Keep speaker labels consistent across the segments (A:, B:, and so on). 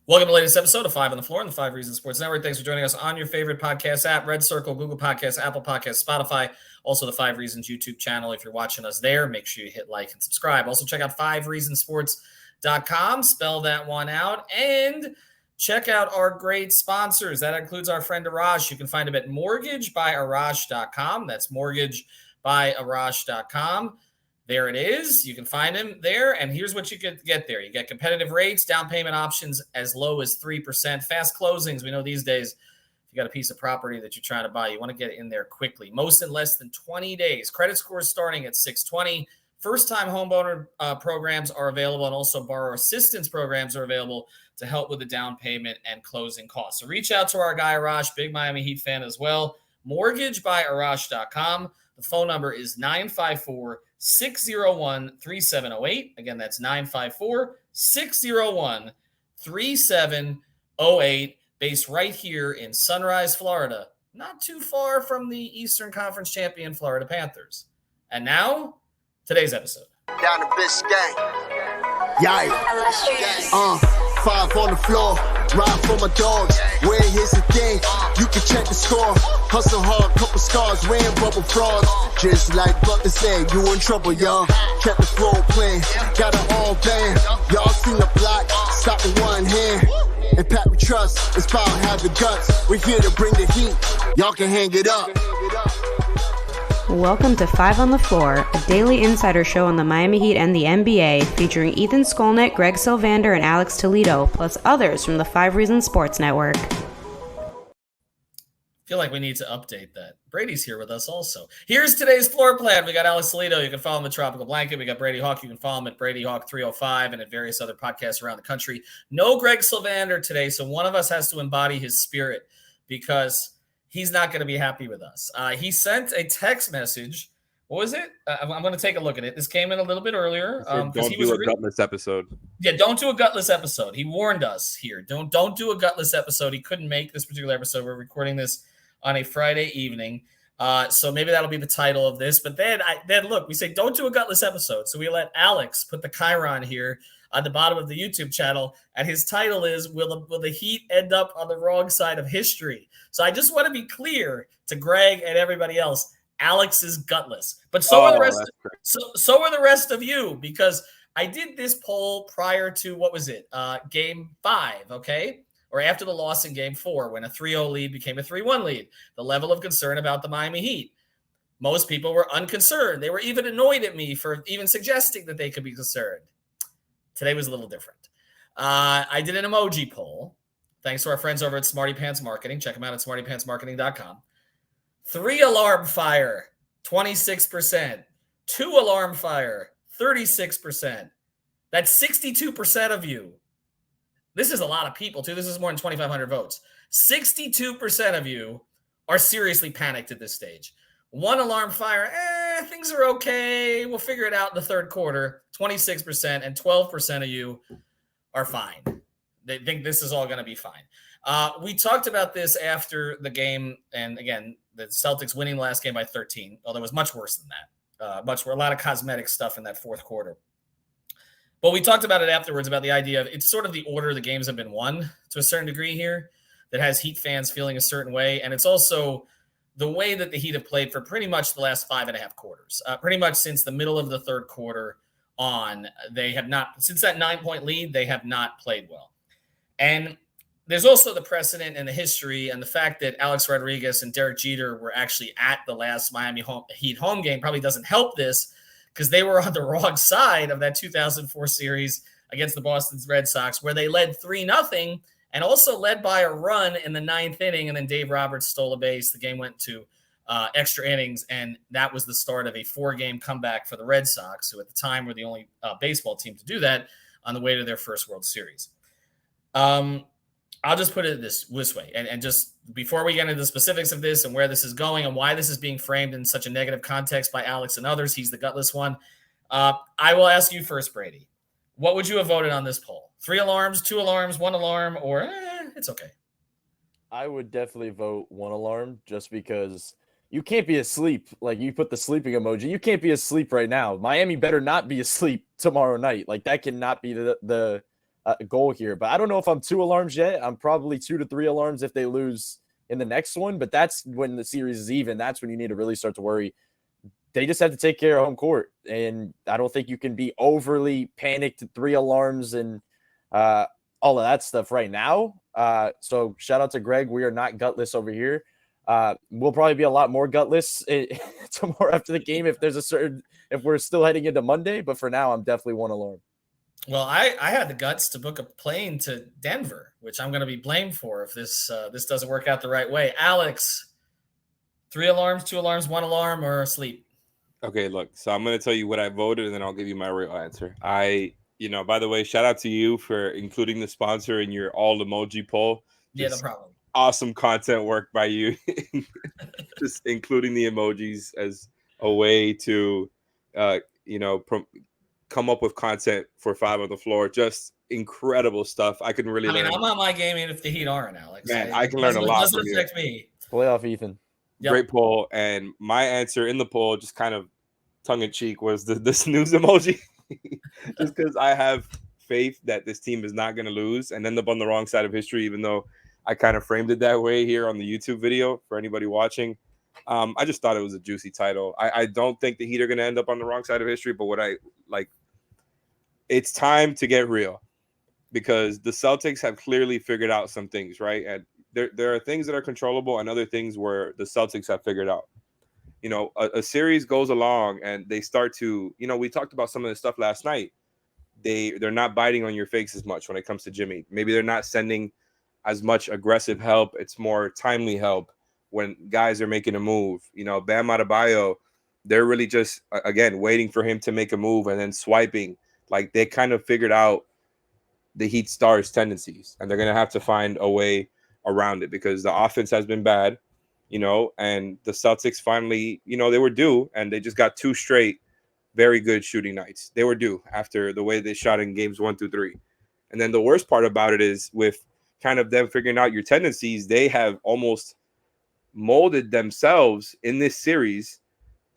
A: Welcome to the latest episode of Five on the Floor on the Five Reasons Sports Network. Thanks for joining us on your favorite podcast app, Red Circle, Google Podcasts, Apple Podcasts, Spotify, also the Five Reasons YouTube channel. If you're watching us there, make sure you hit like and subscribe. Also check out fivereasonsports.com, spell that one out, and check out our great sponsors. That includes our friend Arash. You can find him at mortgagebyarash.com. That's mortgagebyarash.com. There it is. You can find him there. And here's what you can get there. You get competitive rates, down payment options as low as 3%, fast closings. We know these days, if you got a piece of property that you're trying to buy, you want to get in there quickly. Most in less than 20 days. Credit scores starting at 620. First-time homeowner programs are available, and also borrower assistance programs are available to help with the down payment and closing costs. So reach out to our guy, Arash, big Miami Heat fan as well. Mortgagebyarash.com. The phone number is 954-601-3708. Again, that's 954-601-3708, based right here in Sunrise, Florida, not too far from the Eastern Conference champion Florida Panthers. And now, today's episode.
B: Down the Biscayne. Yikes. Five on the floor. Ride for my dogs. Where here's the thing. You can check the score. Hustle hard, couple scars. Wearing rubber frauds. Just like Butler said, you in trouble, y'all. Kept the floor playing. Got it all banned. Y'all seen the block. Stop with one hand. And Pat we trust. It's power, have the guts. We're here to bring the heat. Y'all can hang it up.
C: Welcome to Five on the Floor, a daily insider show on the Miami Heat and the NBA, featuring Ethan Skolnick, Greg Sylvander, and Alex Toledo, plus others from the Five Reasons Sports Network.
A: I feel like we need to update that. Brady's here with us also. Here's today's floor plan. We got Alex Toledo. You can follow him at Tropical Blanket. We got Brady Hawk. You can follow him at Brady Hawk 305 and at various other podcasts around the country. No Greg Sylvander today, so one of us has to embody his spirit because he's not going to be happy with us. He sent a text message. What was it? I'm going to take a look at it. This came in a little bit earlier.
D: Don't do a gutless episode.
A: Yeah, don't do a gutless episode. He warned us here. Don't do a gutless episode. He couldn't make this particular episode. We're recording this on a Friday evening. So maybe that'll be the title of this. But then look, we say don't do a gutless episode. So we let Alex put the chyron here on the bottom of the YouTube channel, and his title is Will the Heat End Up on the Wrong Side of History? So I just want to be clear to Greg and everybody else, Alex is gutless. But so are the rest of you, because I did this poll prior to, what was it? Game 5, okay? Or after the loss in Game 4, when a 3-0 lead became a 3-1 lead. The level of concern about the Miami Heat. Most people were unconcerned. They were even annoyed at me for even suggesting that they could be concerned. Today was a little different. I did an emoji poll. Thanks to our friends over at Smarty Pants Marketing. Check them out at smartypantsmarketing.com. 3 alarm fire, 26%. 2 alarm fire, 36%. That's 62% of you. This is a lot of people, too. This is more than 2,500 votes. 62% of you are seriously panicked at this stage. 1 alarm fire, things are okay. We'll figure it out in the third quarter. 26%, and 12% of you are fine. They think this is all going to be fine. We talked about this after the game, and again, the Celtics winning the last game by 13, although it was much worse than that. A lot of cosmetic stuff in that fourth quarter. But we talked about it afterwards, about the idea of it's sort of the order the games have been won to a certain degree here that has Heat fans feeling a certain way, and it's also the way that the Heat have played for pretty much the last 5.5 quarters. Pretty much since the middle of the third quarter on, they have not, since that 9-point lead, they have not played well. And there's also the precedent and the history and the fact that Alex Rodriguez and Derek Jeter were actually at the last Miami Heat home game probably doesn't help this, because they were on the wrong side of that 2004 series against the Boston Red Sox, where they led 3-0 and also led by a run in the 9th inning, and then Dave Roberts stole a base. The game went to extra innings, and that was the start of a 4-game comeback for the Red Sox, who at the time were the only baseball team to do that on the way to their first World Series. I'll just put it this way, and just before we get into the specifics of this and where this is going and why this is being framed in such a negative context by Alex and others, he's the gutless one. I will ask you first, Brady. What would you have voted on this poll? 3 alarms, 2 alarms, 1 alarm, or it's okay?
D: I would definitely vote 1 alarm, just because you can't be asleep. Like, you put the sleeping emoji. You can't be asleep right now. Miami better not be asleep tomorrow night. Like, that cannot be the goal here. But I don't know if I'm 2 alarms yet. I'm probably 2 to 3 alarms if they lose in the next one. But that's when the series is even. That's when you need to really start to worry. They just have to take care of home court. And I don't think you can be overly panicked at 3 alarms and all of that stuff right now. So shout out to Greg. We are not gutless over here. We'll probably be a lot more gutless tomorrow after the game if we're still heading into Monday. But for now, I'm definitely 1 alarm.
A: Well, I had the guts to book a plane to Denver, which I'm going to be blamed for if this doesn't work out the right way. Alex, 3 alarms, 2 alarms, 1 alarm, or sleep?
E: Okay, look. So I'm going to tell you what I voted, and then I'll give you my real answer. By the way, shout out to you for including the sponsor in your all emoji poll.
A: Yeah, no problem.
E: Awesome content work by you. Just including the emojis as a way to, come up with content for 5 on the floor. Just incredible stuff. I can really learn.
A: I'm on my game even if the Heat aren't, Alex.
E: Man, I can learn a lot.
A: It doesn't affect me.
D: Playoff Ethan.
A: Yep.
E: Great poll. And my answer in the poll, just kind of tongue-in-cheek, was the snooze emoji. Just because I have faith that this team is not going to lose and end up on the wrong side of history, even though I kind of framed it that way here on the YouTube video for anybody watching. I just thought it was a juicy title. I don't think the Heat are going to end up on the wrong side of history, but it's time to get real because the Celtics have clearly figured out some things, right? And there are things that are controllable and other things where the Celtics have figured out. A series goes along and they start to, we talked about some of this stuff last night. They're not biting on your fakes as much when it comes to Jimmy. Maybe they're not sending as much aggressive help. It's more timely help when guys are making a move. Bam Adebayo, they're really just, again, waiting for him to make a move and then swiping. Like they kind of figured out the Heat stars' tendencies, and they're going to have to find a way around it because the offense has been bad, and the Celtics finally, they were due, and they just got 2 straight very good shooting nights. They were due after the way they shot in games 1 through 3. And then the worst part about it is with kind of them figuring out your tendencies, they have almost molded themselves in this series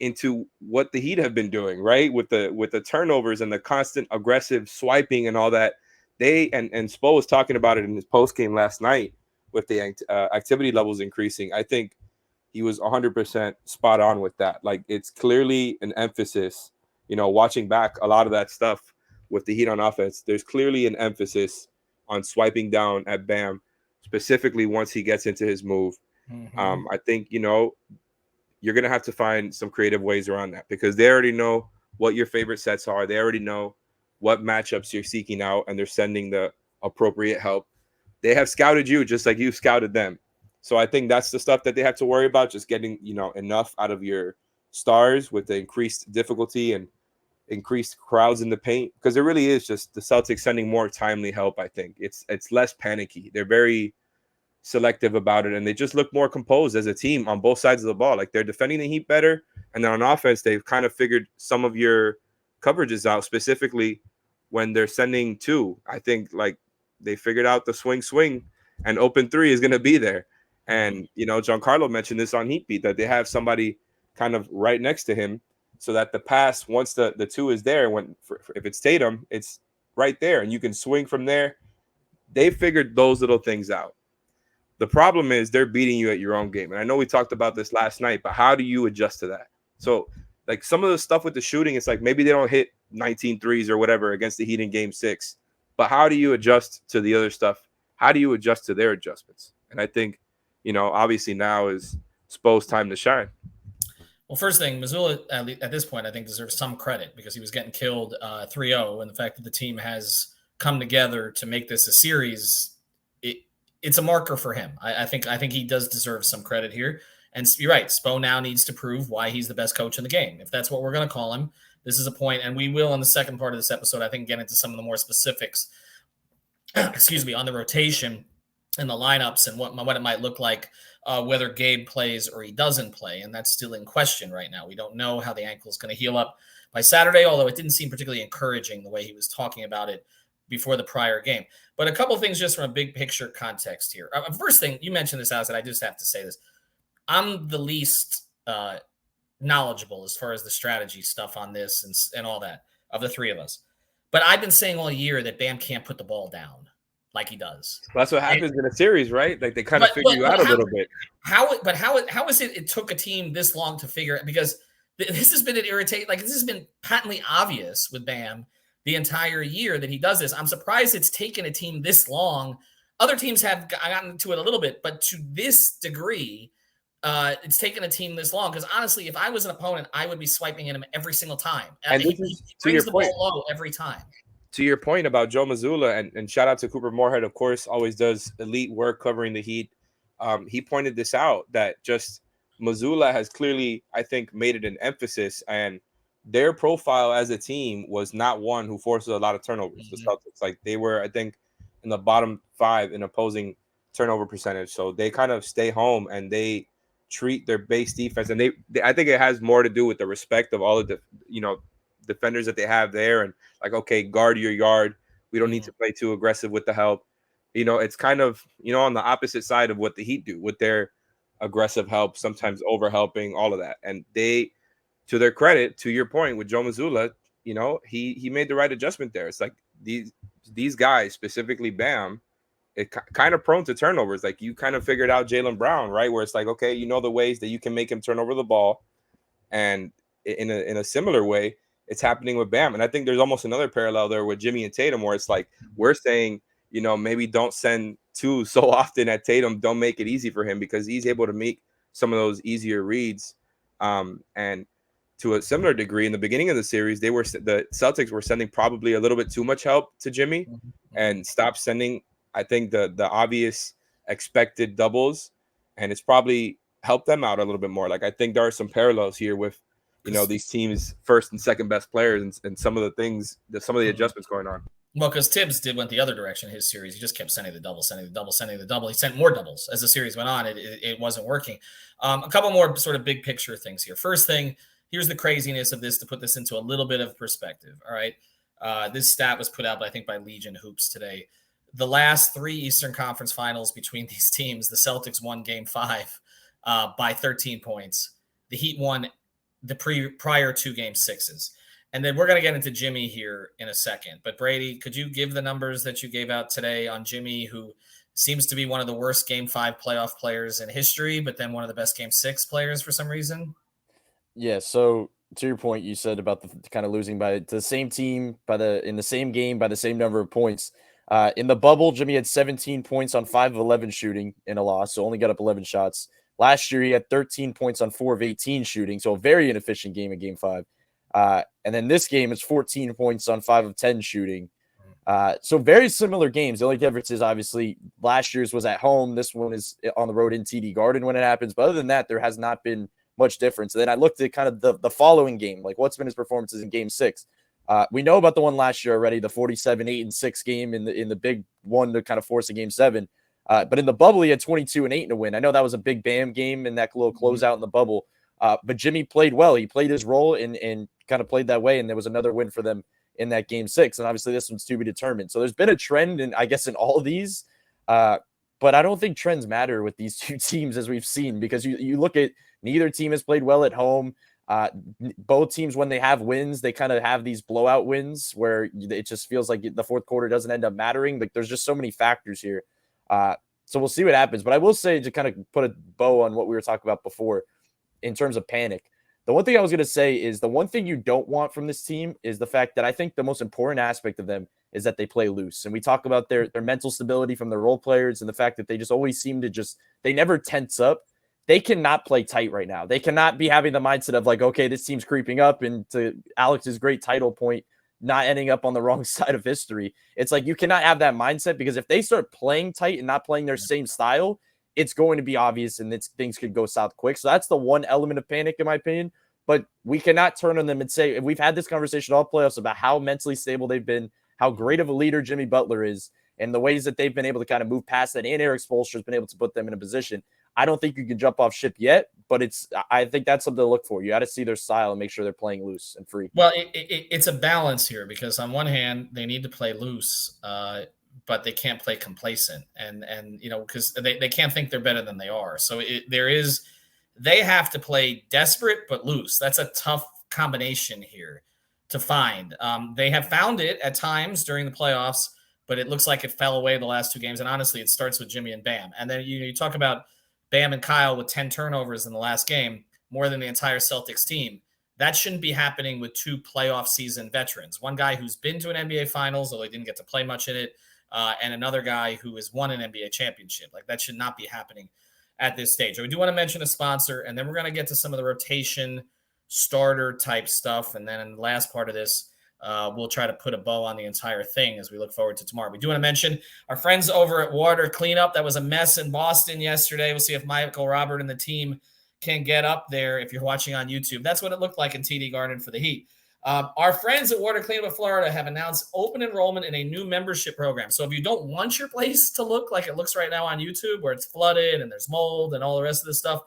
E: into what the Heat have been doing, right? With the turnovers and the constant aggressive swiping and all that. They and Spo was talking about it in his post game last night with the activity levels increasing. I think he was 100% spot on with that. Like it's clearly an emphasis, watching back a lot of that stuff with the Heat on offense. There's clearly an emphasis on swiping down at Bam, specifically once he gets into his move. Mm-hmm. I think, you're going to have to find some creative ways around that because they already know what your favorite sets are. They already know what matchups you're seeking out, and they're sending the appropriate help. They have scouted you just like you scouted them. So I think that's the stuff that they have to worry about, just getting, enough out of your stars with the increased difficulty and increased crowds in the paint, because it really is just the Celtics sending more timely help. I think it's less panicky. They're very selective about it, and they just look more composed as a team on both sides of the ball. Like they're defending the Heat better, and then on offense they've kind of figured some of your coverages out, specifically when they're sending 2. I think like they figured out the swing and open 3 is going to be there. And Giancarlo mentioned this on Heat Beat, that they have somebody kind of right next to him so that the pass, once the 2 is there, if it's Tatum, it's right there and you can swing from there. They figured those little things out. The problem is they're beating you at your own game. And I know we talked about this last night, but how do you adjust to that? So like some of the stuff with the shooting, it's like maybe they don't hit 19 threes or whatever against the Heat in game 6, but how do you adjust to the other stuff? How do you adjust to their adjustments? And I think, obviously now is Spo's time to shine.
A: Well, first thing, Missoula at this point, I think deserves some credit because he was getting killed 3-0. And the fact that the team has come together to make this a series, it's a marker for him. I think he does deserve some credit here. And you're right, Spo now needs to prove why he's the best coach in the game. If that's what we're going to call him, this is a point, and we will in the second part of this episode, I think, get into some of the more specifics, on the rotation and the lineups and what it might look like, whether Gabe plays or he doesn't play, and that's still in question right now. We don't know how the ankle is going to heal up by Saturday, although it didn't seem particularly encouraging the way he was talking about it before the prior game. But a couple of things just from a big picture context here. First thing, you mentioned this, Alex, and I just have to say this. I'm the least knowledgeable as far as the strategy stuff on this and all that of the 3 of us. But I've been saying all year that Bam can't put the ball down like he does.
E: Well, that's what happens in a series, right? Like they kind of figure you out a little bit.
A: How is it took a team this long to figure it? Because this has been an irritate. Like this has been patently obvious with Bam the entire year that he does this. I'm surprised it's taken a team this long. Other teams have gotten to it a little bit, but to this degree, it's taken a team this long. Because honestly, if I was an opponent, I would be swiping at him every single time.
E: And
A: he brings the ball low every time.
E: To your point about Joe Mazzulla, and shout out to Cooper Moorhead, of course, always does elite work covering the Heat. He pointed this out, that just Mazzulla has clearly, I think, made it an emphasis, and their profile as a team was not one who forces a lot of turnovers. The Celtics, like they were, I think, in the bottom 5 in opposing turnover percentage. So they kind of stay home and they treat their base defense, and they I think it has more to do with the respect of all of the defenders that they have there, and like, okay, guard your yard. We don't need to play too aggressive with the help. It's kind of on the opposite side of what the Heat do with their aggressive help, sometimes over helping, all of that. And they, to their credit, to your point with Joe Mazzulla, he made the right adjustment there. It's like these guys, specifically Bam, it kind of prone to turnovers. Like you kind of figured out Jaylen Brown, right? Where it's like, okay, the ways that you can make him turn over the ball. And in a similar way, it's happening with Bam. And I think there's almost another parallel there with Jimmy and Tatum, where it's like we're saying, maybe don't send 2 so often at Tatum. Don't make it easy for him, because he's able to make some of those easier reads. And to a similar degree, in the beginning of the series, the Celtics were sending probably a little bit too much help to Jimmy and stopped sending, I think, the obvious expected doubles. And it's probably helped them out a little bit more. Like I think there are some parallels here with these teams' first and second best players and some of the things, some of the adjustments going on.
A: Well, because Tibbs went the other direction in his series. He just kept sending the double. He sent more doubles as the series went on. It wasn't working. A couple more sort of big picture things here. First thing, here's the craziness of this to put this into a little bit of perspective. All right. This stat was put out, I think, by Legion Hoops today. The last 3 Eastern Conference Finals between these teams, the Celtics won Game 5 by 13 points. The Heat won the prior 2 Game 6s. And then we're going to get into Jimmy here in a second. But Brady, could you give the numbers that you gave out today on Jimmy, who seems to be one of the worst Game 5 playoff players in history, but then one of the best Game 6 players for some reason?
D: Yeah, so to your point, you said about the kind of losing to the same team in the same game by the same number of points. In the bubble, Jimmy had 17 points on 5 of 11 shooting in a loss, so only got up 11 shots. Last year, he had 13 points on 4 of 18 shooting, so a very inefficient game in Game 5. And then this game is 14 points on 5 of 10 shooting. So very similar games. The only difference is obviously last year's was at home. This one is on the road in TD Garden when it happens. But other than that, there has not been much difference. And then I looked at kind of the following game, like what's been his performances in Game 6. We know about the one last year already, the 47-8-6 game in the big one to kind of force a Game 7. But in the bubble, he had 22-8 in a win. I know that was a big Bam game in that little closeout in the bubble. But Jimmy played well. He played his role and kind of played that way. And there was another win for them in that Game 6. And obviously this one's to be determined. So there's been a trend in all of these. But I don't think trends matter with these two teams, as we've seen, because you look at neither team has played well at home. Both teams, when they have wins, they kind of have these blowout wins where it just feels like the fourth quarter doesn't end up mattering. Like there's just so many factors here. So we'll see what happens. But I will say, to kind of put a bow on what we were talking about before in terms of panic, the one thing I was going to say is the one thing you don't want from this team is the fact that I think the most important aspect of them is that they play loose. And we talk about their mental stability from their role players and the fact that they just always seem to they never tense up. They cannot play tight right now. They cannot be having the mindset of like, okay, this team's creeping up, and to Alex's great title point, not ending up on the wrong side of history. It's like you cannot have that mindset, because if they start playing tight and not playing their same style, it's going to be obvious and things could go south quick. So that's the one element of panic, in my opinion. But we cannot turn on them and say, and we've had this conversation all playoffs about how mentally stable they've been, how great of a leader Jimmy Butler is, and the ways that they've been able to kind of move past that, and Erik Spoelstra has been able to put them in a position. I don't think you can jump off ship yet, but I think that's something to look for. You got to see their style and make sure they're playing loose and free.
A: Well, it's a balance here, because on one hand, they need to play loose, but they can't play complacent, and because they can't think they're better than they are. So they have to play desperate but loose. That's a tough combination here. to find. They have found it at times during the playoffs, but it looks like it fell away the last 2 games. And honestly, it starts with Jimmy and Bam. And then you talk about Bam and Kyle with 10 turnovers in the last game, more than the entire Celtics team. That shouldn't be happening with 2 playoff season veterans. One guy who's been to an NBA Finals, although he didn't get to play much in it, and another guy who has won an NBA championship. Like, that should not be happening at this stage. We do want to mention a sponsor, and then we're going to get to some of the rotation starter type stuff. And then in the last part of this, we'll try to put a bow on the entire thing as we look forward to tomorrow. We do want to mention our friends over at Water Cleanup. That was a mess in Boston yesterday. We'll see if Michael Robert and the team can get up there. If you're watching on YouTube, that's what it looked like in TD Garden for the Heat. Our friends at Water Cleanup of Florida have announced open enrollment in a new membership program. So if you don't want your place to look like it looks right now on YouTube, where it's flooded and there's mold and all the rest of this stuff,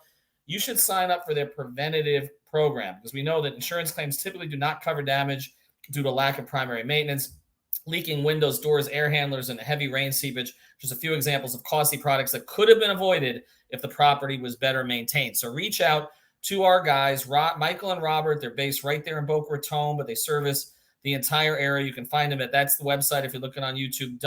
A: you should sign up for their preventative program, because we know that insurance claims typically do not cover damage due to lack of primary maintenance, leaking windows, doors, air handlers, and heavy rain seepage. Just a few examples of costly products that could have been avoided if the property was better maintained. So reach out to our guys, Michael and Robert. They're based right there in Boca Raton, but they service the entire area. You can find them that's the website if you're looking on YouTube,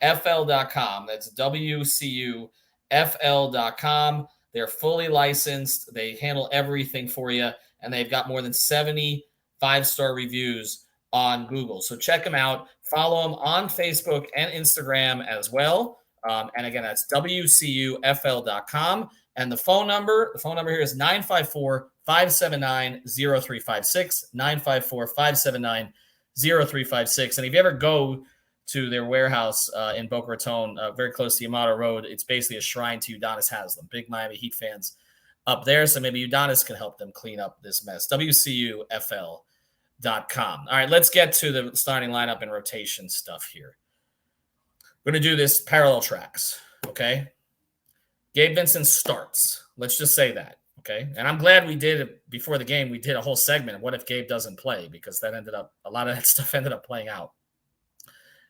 A: WCUFL.com. That's WCUFL.com. They're fully licensed. They handle everything for you, and they've got more than 70 5-star reviews on Google. So check them out. Follow them on Facebook and Instagram as well. And again, that's WCUFL.com. And the phone number here is 954-579-0356, 954-579-0356. And if you ever go to their warehouse in Boca Raton, very close to Yamato Road, it's basically a shrine to Udonis Haslem. Big Miami Heat fans up there. So maybe Udonis can help them clean up this mess. WCUFL.com. All right, let's get to the starting lineup and rotation stuff here. We're going to do this parallel tracks, okay? Gabe Vincent starts. Let's just say that, okay? And I'm glad we did it before the game. We did a whole segment of what if Gabe doesn't play, because a lot of that stuff ended up playing out.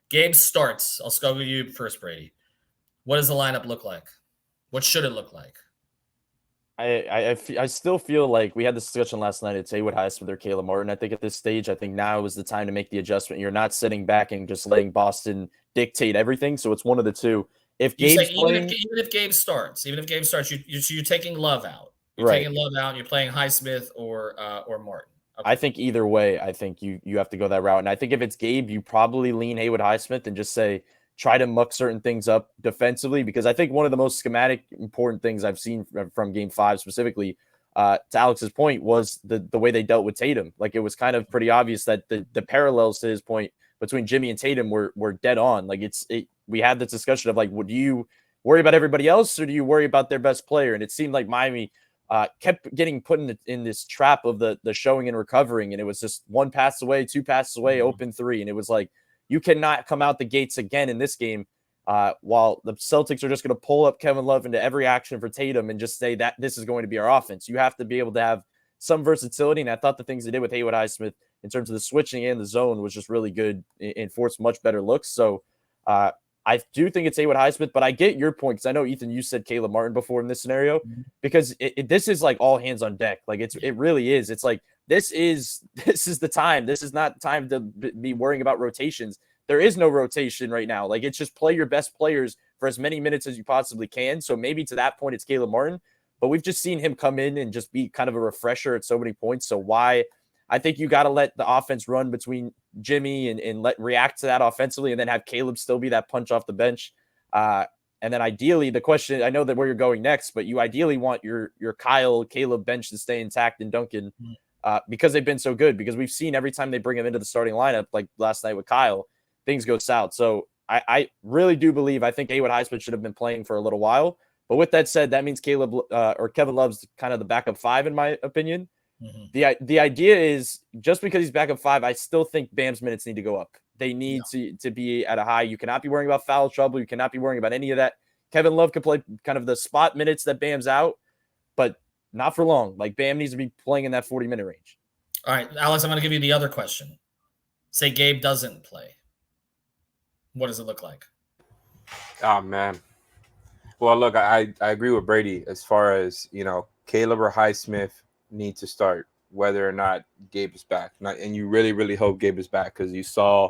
A: Gabe starts. I'll go with you first, Brady. What does the lineup look like? What should it look like?
D: I still feel like we had this discussion last night. It's Haywood Highsmith or Caleb Martin. I think at this stage, I think now is the time to make the adjustment. You're not sitting back and just letting Boston dictate everything. So it's one of the two. If Gabe's playing,
A: even if Gabe starts, you're taking Love out. You're
D: right.
A: taking Love out, and you're playing Highsmith or Martin. Okay.
D: I think either way, I think you have to go that route. And I think if it's Gabe, you probably lean Haywood Highsmith and just say, try to muck certain things up defensively, because I think one of the most schematic important things I've seen from Game 5 specifically, to Alex's point, was the way they dealt with Tatum. Like, it was kind of pretty obvious that the parallels to his point between Jimmy and Tatum were dead on. Like, we had this discussion of like, would you worry about everybody else or do you worry about their best player? And it seemed like Miami kept getting put in this trap of the showing and recovering, and it was just 1 pass away, 2 passes away, open 3, and it was like, you cannot come out the gates again in this game while the Celtics are just going to pull up Kevin Love into every action for Tatum and just say that this is going to be our offense. You have to be able to have some versatility, and I thought the things they did with Haywood Highsmith in terms of the switching and the zone was just really good and forced much better looks. So I do think it's Haywood Highsmith, but I get your point, because I know, Ethan, you said Caleb Martin before in this scenario, because this is like all hands on deck. Like, it really is. It's like, this is the time. This is not time to be worrying about rotations. There is no rotation right now. Like, it's just play your best players for as many minutes as you possibly can. So maybe to that point, it's Caleb Martin, but we've just seen him come in and just be kind of a refresher at so many points. So I think you got to let the offense run between Jimmy and react to that offensively, and then have Caleb still be that punch off the bench. And then ideally, the question, I know that where you're going next, but you ideally want your Caleb bench to stay intact, and Duncan, because they've been so good, because we've seen every time they bring him into the starting lineup, like last night with Kyle, things go south. So I really do believe, I think Haywood Highsmith should have been playing for a little while. But with that said, that means Kevin Love's kind of the backup 5, in my opinion. Mm-hmm. The idea is, just because he's backup 5, I still think Bam's minutes need to go up. They need to be at a high. You cannot be worrying about foul trouble. You cannot be worrying about any of that. Kevin Love could play kind of the spot minutes that Bam's out, but not for long. Like, Bam needs to be playing in that 40-minute range.
A: All right, Alex, I'm going to give you the other question. Say Gabe doesn't play. What does it look like?
E: Oh, man. Well, look, I agree with Brady as far as, Caleb or Highsmith need to start. whether or not Gabe is back. And you really, really hope Gabe is back because you saw,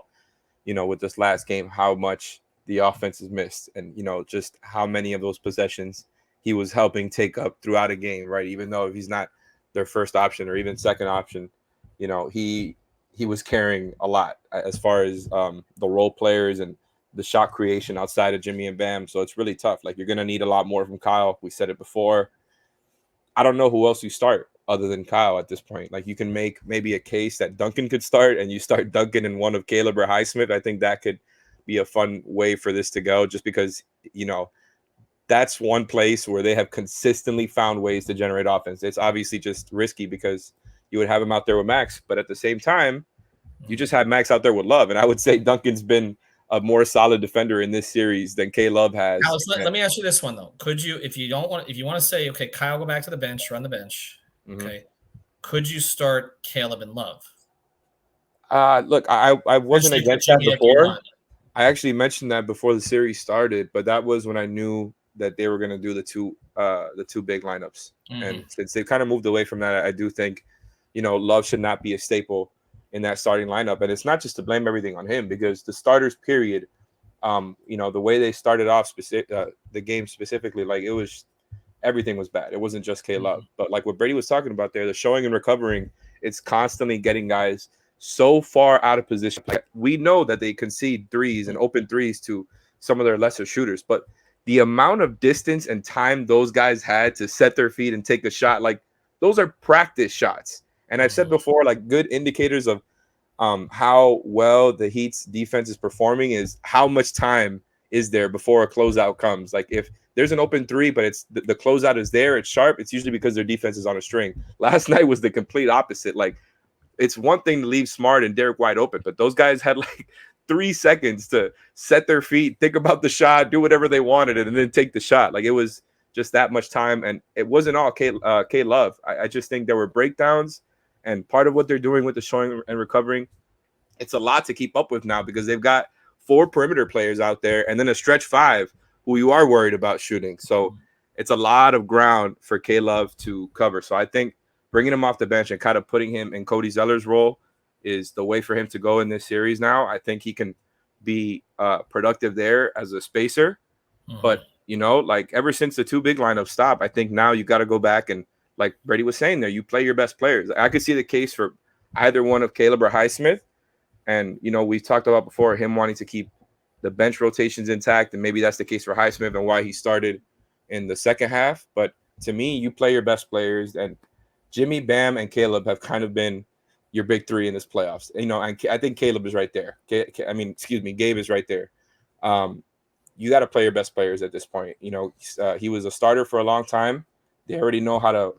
E: with this last game, how much the offense is missed and, just how many of those possessions he was helping take up throughout a game, right? Even though he's not their first option or even second option, he was carrying a lot as far as the role players and the shot creation outside of Jimmy and Bam. So it's really tough. Like, you're going to need a lot more from Kyle. We said it before. I don't know who else you start other than Kyle at this point. Like, you can make maybe a case that Duncan could start and you start Duncan in one of Caleb or Highsmith. I think that could be a fun way for this to go just because, that's one place where they have consistently found ways to generate offense. It's obviously just risky because you would have him out there with Max, but at the same time, you just have Max out there with Love. And I would say Duncan's been a more solid defender in this series than K Love has.
A: Alex, let me ask you this one though. Could you, if you want to say, okay, Kyle, go back to the bench, run the bench. Okay. Could you start Caleb and Love?
E: Look, I wasn't against that before. I actually mentioned that before the series started, but that was when I knew that they were going to do the two big lineups. And since they've kind of moved away from that, I do think, Love should not be a staple in that starting lineup. And it's not just to blame everything on him because the starters period, the way they started off the game specifically, like everything was bad. It wasn't just K Love, but like what Brady was talking about there, the showing and recovering, it's constantly getting guys so far out of position. Like, we know that they concede threes and open threes to some of their lesser shooters, but the amount of distance and time those guys had to set their feet and take a shot, like those are practice shots. And I've said before, like good indicators of how well the Heat's defense is performing is how much time is there before a closeout comes. Like if there's an open three, but it's the closeout is there, it's sharp, it's usually because their defense is on a string. Last night was the complete opposite. Like, it's one thing to leave Smart and Derek wide open, but those guys had like 3 seconds to set their feet, think about the shot, do whatever they wanted, and then take the shot. Like, it was just that much time, and it wasn't all K Love. I just think there were breakdowns, and part of what they're doing with the showing and recovering, it's a lot to keep up with now because they've got 4 perimeter players out there and then a stretch 5 who you are worried about shooting. So it's a lot of ground for K Love to cover. So I think bringing him off the bench and kind of putting him in Cody Zeller's role is the way for him to go in this series now. I think he can be productive there as a spacer. But, like ever since the 2 big lineups stop, I think now you got to go back and, like Brady was saying there, you play your best players. I could see the case for either one of Caleb or Highsmith. And, we talked about before him wanting to keep the bench rotations intact. And maybe that's the case for Highsmith and why he started in the second half. But to me, you play your best players. And Jimmy, Bam, and Caleb have kind of been your big 3 in this playoffs. And I think Caleb is right there. Gabe is right there. You got to play your best players at this point. He was a starter for a long time. They already know how to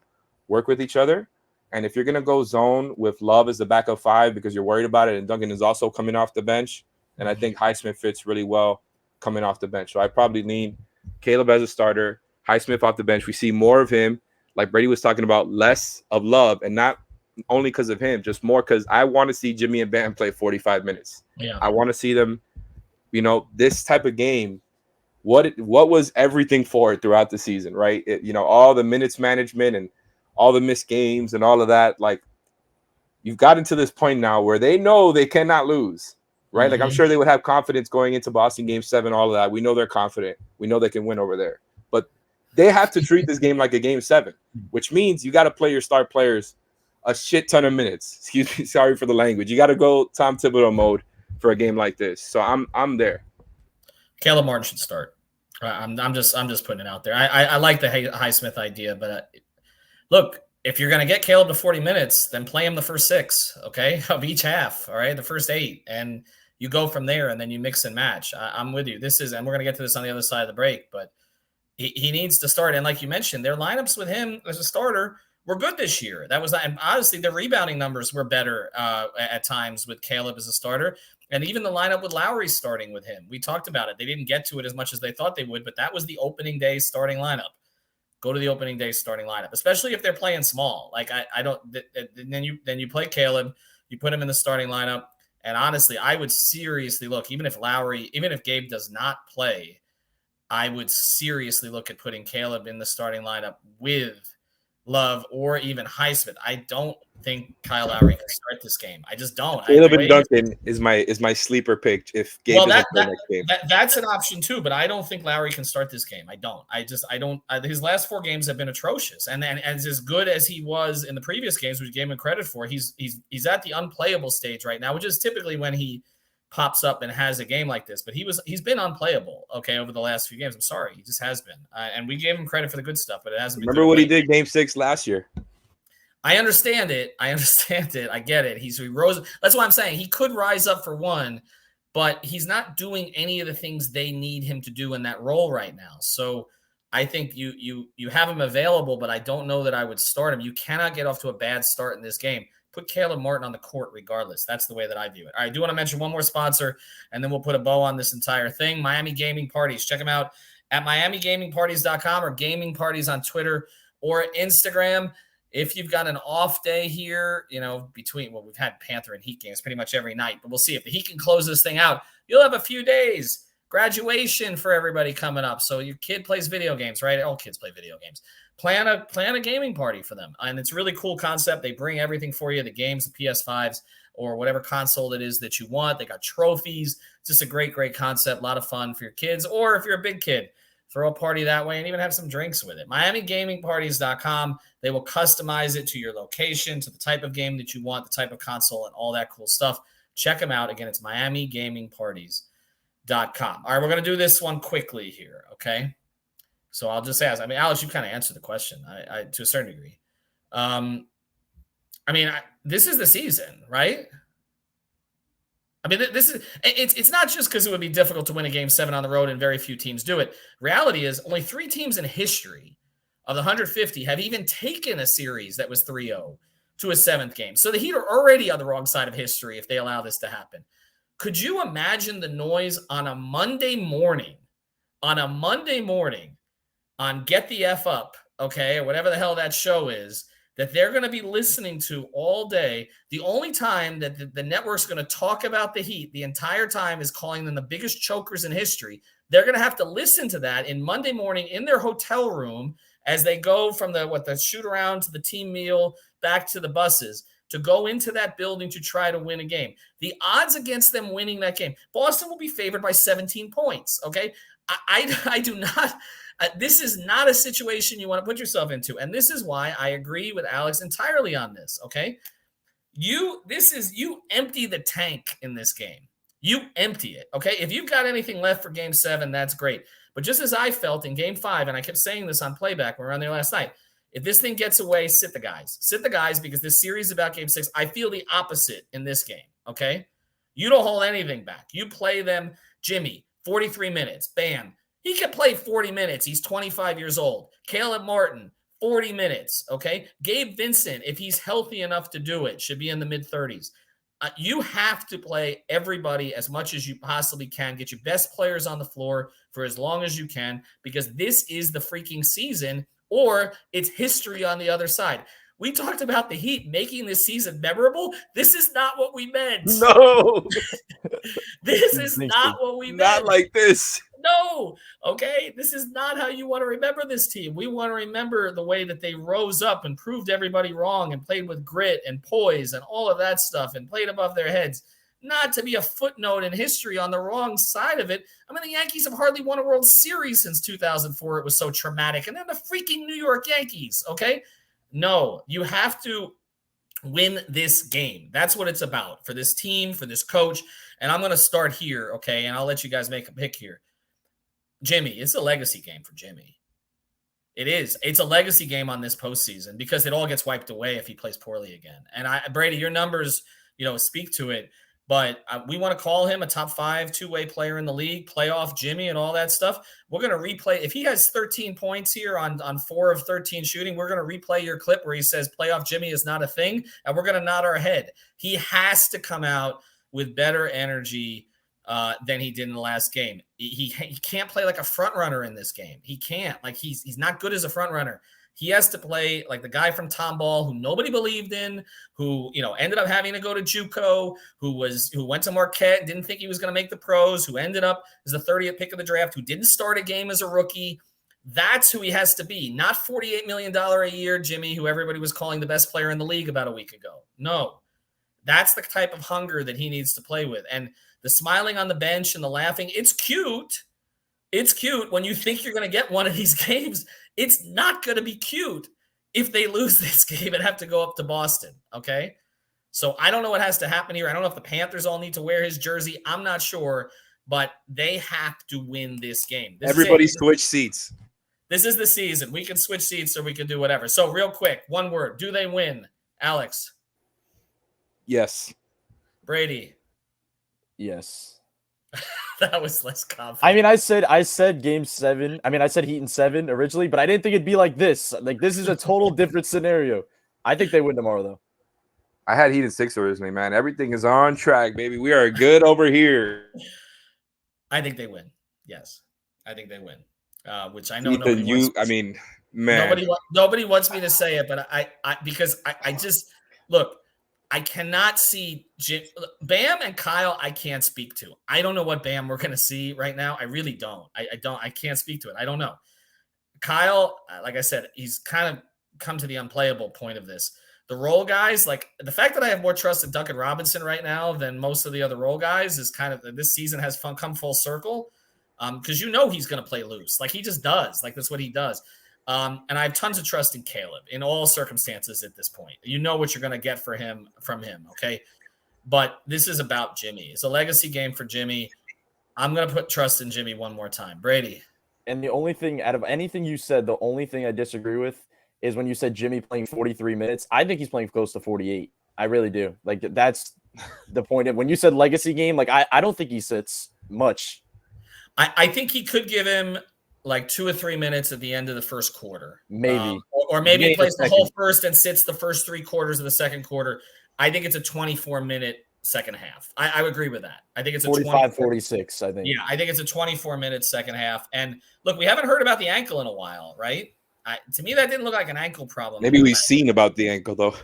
E: work with each other. And if you're going to go zone with Love as the backup 5 because you're worried about it, and Duncan is also coming off the bench, and I think Highsmith fits really well coming off the bench. So I probably lean Caleb as a starter, Highsmith off the bench. We see more of him, like Brady was talking about, less of Love, and not only because of him, just more because I want to see Jimmy and Bam play 45 minutes. Yeah. I want to see them, this type of game. What was everything for it throughout the season, right? All the minutes management and all the missed games and all of that. Like, you've gotten to this point now where they know they cannot lose, right? Like, I'm sure they would have confidence going into Boston Game 7, all of that. We know they're confident. We know they can win over there. But they have to treat this game like a Game 7, which means you got to play your star players a shit ton of minutes. Excuse me, sorry for the language. You got to go Tom Thibodeau mode for a game like this. So I'm there.
A: Caleb Martin should start. I'm just putting it out there. I like the Highsmith idea, but look, if you're going to get Caleb to 40 minutes, then play him the first 6, okay, of each half, all right, the first 8, and you go from there, and then you mix and match. I'm with you. And we're going to get to this on the other side of the break, but he needs to start. And like you mentioned, their lineups with him as a starter were good this year. That was, and honestly, the rebounding numbers were better at times with Caleb as a starter. And even the lineup with Lowry starting with him. We talked about it. They didn't get to it as much as they thought they would, but that was the opening day starting lineup. Go to the opening day starting lineup, especially if they're playing small. Like I don't. Then you play Caleb, you put him in the starting lineup, and honestly, I would seriously look. Even if Gabe does not play, I would seriously look at putting Caleb in the starting lineup with Love, or even Highsmith. I don't think Kyle Lowry can start this game. I just don't.
E: Caleb and Duncan is my sleeper pick if Gabe doesn't play next game.
A: That's an option too, but I don't think Lowry can start this game. I don't. His last 4 games have been atrocious, and as good as he was in the previous games, which we gave him credit for, he's at the unplayable stage right now, which is typically when he pops up and has a game like this. But he's been unplayable, okay, over the last few games. I'm sorry, he just has been, and we gave him credit for the good stuff, but it hasn't.
E: Remember what he did Game 6 last year.
A: I understand it. I get it. He rose. That's why I'm saying he could rise up for one, but he's not doing any of the things they need him to do in that role right now. So I think you have him available, but I don't know that I would start him. You cannot get off to a bad start in this game. Put Caleb Martin on the court regardless. That's the way that I view it. All right, I do want to mention one more sponsor, and then we'll put a bow on this entire thing. Miami Gaming Parties. Check them out at miamigamingparties.com or Gaming Parties on Twitter or Instagram. If you've got an off day here, we've had Panther and Heat games pretty much every night, but we'll see if the Heat can close this thing out. You'll have a few days. Graduation for everybody coming up. So your kid plays video games, right? All kids play video games. Plan a gaming party for them. And it's a really cool concept. They bring everything for you, the games, the PS5s, or whatever console it is that you want. They got trophies. It's just a great, great concept. A lot of fun for your kids. Or if you're a big kid, throw a party that way and even have some drinks with it. MiamiGamingParties.com. They will customize it to your location, to the type of game that you want, the type of console, and all that cool stuff. Check them out. Again, it's MiamiGamingParties.com. All right, we're going to do this one quickly here, okay? So I'll just ask. Alex, you kind of answered the question I to a certain degree. This is the season, right? It's not just because it would be difficult to win a Game 7 on the road and very few teams do it. Reality is only 3 teams in history of the 150 have even taken a series that was 3-0 to a 7th game. So the Heat are already on the wrong side of history if they allow this to happen. Could you imagine the noise on a Monday morning on Get the F Up, okay, or whatever the hell that show is, that they're going to be listening to all day? The only time that the network's going to talk about the Heat the entire time is calling them the biggest chokers in history. They're going to have to listen to that in Monday morning in their hotel room as they go from the shoot around to the team meal back to the buses to go into that building to try to win a game. The odds against them winning that game, Boston will be favored by 17 points, okay? I do not this is not a situation you want to put yourself into. And this is why I agree with Alex entirely on this, okay? You empty the tank in this game. You empty it, okay? If you've got anything left for Game 7, that's great. But just as I felt in Game 5, and I kept saying this on playback when we were on there last night, if this thing gets away, sit the guys. Sit the guys, because this series is about Game 6. I feel the opposite in this game, okay? You don't hold anything back. You play them. Jimmy, 43 minutes, bam. He can play 40 minutes. He's 25 years old. Caleb Martin, 40 minutes, okay? Gabe Vincent, if he's healthy enough to do it, should be in the mid-30s. You have to play everybody as much as you possibly can. Get your best players on the floor for as long as you can, because this is the freaking season, or it's history on the other side. We talked about the Heat making this season memorable. This is not what we meant.
E: No.
A: This is not what we meant.
E: Not like this.
A: No. Okay. This is not how you want to remember this team. We want to remember the way that they rose up and proved everybody wrong and played with grit and poise and all of that stuff and played above their heads. Not to be a footnote in history on the wrong side of it. The Yankees have hardly won a World Series since 2004. It was so traumatic. And then the freaking New York Yankees. Okay. No, you have to win this game. That's what it's about for this team, for this coach. And I'm going to start here, okay? And I'll let you guys make a pick here. Jimmy, it's a legacy game for Jimmy. It is. It's a legacy game on this postseason because it all gets wiped away if he plays poorly again. And Brady, your numbers, speak to it. But we want to call him a top 5 two-way player in the league, playoff Jimmy and all that stuff. We're going to replay. If he has 13 points here on 4 of 13 shooting, we're going to replay your clip where he says playoff Jimmy is not a thing, and we're going to nod our head. He has to come out with better energy than he did in the last game. He can't play like a front runner in this game. He can't. He's not good as a front runner. He has to play like the guy from Tomball who nobody believed in, who, ended up having to go to JUCO, who went to Marquette and didn't think he was going to make the pros, who ended up as the 30th pick of the draft, who didn't start a game as a rookie. That's who he has to be, not $48 million a year Jimmy, who everybody was calling the best player in the league about a week ago. No, that's the type of hunger that he needs to play with. And the smiling on the bench and the laughing, it's cute. It's cute when you think you're going to get one of these games. It's not going to be cute if they lose this game and have to go up to Boston, okay? So I don't know what has to happen here. I don't know if the Panthers all need to wear his jersey. I'm not sure, but they have to win this game.
E: Everybody switch seats.
A: This is the season. We can switch seats or we can do whatever. So real quick, one word. Do they win? Alex?
E: Yes.
A: Brady?
D: Yes.
A: That was less confident.
D: I mean, I said game 7. I mean, I said Heat in 7 originally, but I didn't think it'd be like this. Like, this is a total different scenario. I think they win tomorrow, though.
E: I had Heat in 6 originally, man. Everything is on track, baby. We are good over here.
A: I think they win. Yes. I think they win. Which I know Ethan, nobody wants me to say it, but I just look, I cannot see Bam and Kyle. I can't speak to. I don't know what Bam we're going to see right now. I really don't. I can't speak to it. I don't know. Kyle, like I said, he's kind of come to the unplayable point of this. The role guys, like the fact that I have more trust in Duncan Robinson right now than most of the other role guys is kind of this season has come full circle. Because he's going to play loose. Like he just does. Like that's what he does. And I have tons of trust in Caleb in all circumstances at this point. You know what you're going to get from him, okay? But this is about Jimmy. It's a legacy game for Jimmy. I'm going to put trust in Jimmy one more time. Brady.
D: And the only thing out of anything you said, the only thing I disagree with is when you said Jimmy playing 43 minutes. I think he's playing close to 48. I really do. Like that's the point. When you said legacy game, like I don't think he sits much.
A: I think he could give him like 2 or 3 minutes at the end of the first quarter.
D: Maybe.
A: Or maybe he plays the whole first and sits the first 3 quarters of the second quarter. I think it's a 24-minute second half. I would agree with that. I think it's a
D: 45-46, I think.
A: Yeah, I think it's a 24-minute second half. And look, we haven't heard about the ankle in a while, right? To me, that didn't look like an ankle problem.
E: Maybe we've seen about the ankle, though.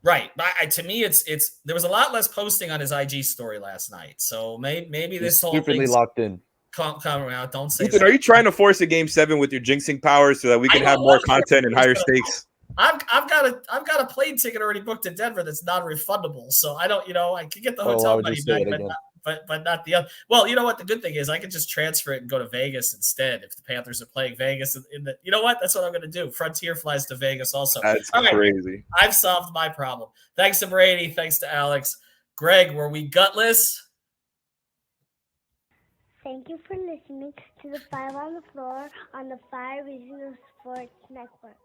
A: Right. But to me, it's there was a lot less posting on his IG story last night. So maybe this whole
D: stupidly locked in.
A: Come around. Don't say
E: Ethan,
A: that.
E: Are you trying to force a game 7 with your jinxing powers so that we can have more content and higher stakes?
A: I've got a plane ticket already booked to Denver that's non-refundable. So I don't, I could get the hotel money back, but not the other. Well, you know what? The good thing is I could just transfer it and go to Vegas instead if the Panthers are playing Vegas. You know what? That's what I'm going to do. Frontier flies to Vegas also.
E: That's crazy.
A: I've solved my problem. Thanks to Brady. Thanks to Alex. Greg, were we gutless?
F: Thank you for listening to the 5 on the Floor on the 5 Regional Sports Network.